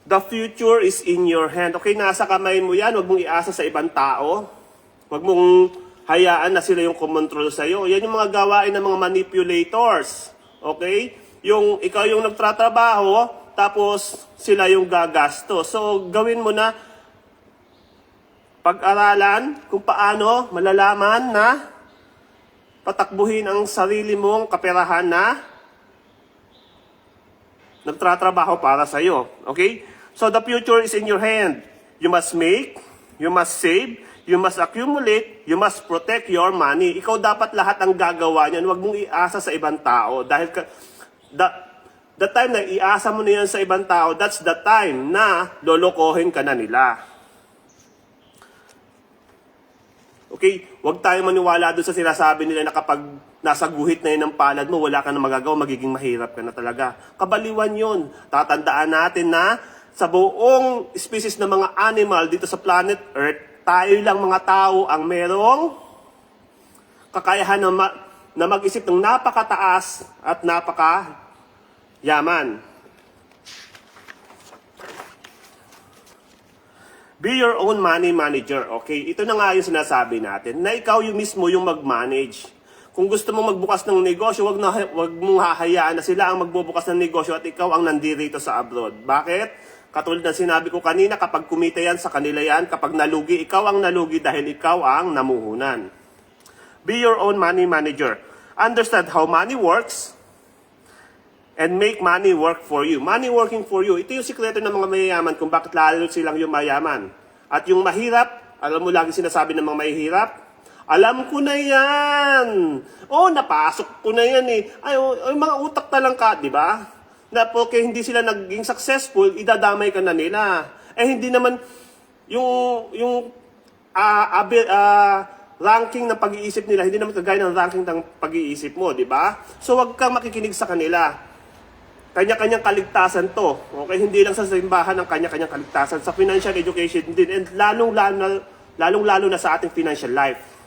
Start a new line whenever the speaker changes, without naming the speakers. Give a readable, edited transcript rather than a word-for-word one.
The future is in your hand. Okay, nasa kamay mo yan. Huwag mong iasa sa ibang tao. Huwag mong hayaan na sila yung kumontrol sa'yo. Yan yung mga gawain ng mga manipulators. Okay? Yung ikaw yung nagtratrabaho, tapos sila yung gagasto. So, gawin mo na pag-aralan kung paano malalaman na patakbuhin ang sarili mong kaperahan na nagtratrabaho para sa iyo. Okay? So the future is in your hand. You must make, you must save, you must accumulate, you must protect your money. Ikaw dapat lahat ang gagawa niyan. Huwag mong iasa sa ibang tao. Dahil the time na iasa mo na yan sa ibang tao, that's the time na lolokohin ka na nila. Okay? Huwag tayo maniwala doon sa sinasabi nila na kapag nasa guhit na yun ng palad mo, wala ka na magagawa, magiging mahirap ka na talaga. Kabaliwan yun. Tatandaan natin na sa buong species ng mga animal dito sa planet Earth, tayo lang mga tao ang merong kakayahan na mag-isip ng napakataas at napakayaman. Be your own money manager, okay? Ito na nga yung sinasabi natin, na ikaw yung mismo yung mag-manage. Kung gusto mong magbukas ng negosyo, wag mong hahayaan na sila ang magbubukas ng negosyo at ikaw ang nandirito sa abroad. Bakit? Katulad ng sinabi ko kanina, kapag kumita yan sa kanila yan, kapag nalugi, ikaw ang nalugi dahil ikaw ang namuhunan. Be your own money manager. Understand how money works and make money work for you. Money working for you. Ito yung sikreto ng mga mayayaman kung bakit lalo silang yung mayaman. At yung mahirap, alam mo lagi sinasabi ng mga mahihirap, alam ko na yan. Oh, napasok ko na yan eh. Ay, mga utak talang ka, di ba? Na porque hindi sila naging successful, idadamay ka na nila. Eh, hindi naman yung ranking ng pag-iisip nila, hindi naman kagaya ng ranking ng pag-iisip mo, di ba? So, wag kang makikinig sa kanila. Kanya-kanyang kaligtasan to. Okay, hindi lang sa simbahan ng kanya-kanyang kaligtasan, sa financial education din, and lalong-lalo na sa ating financial life.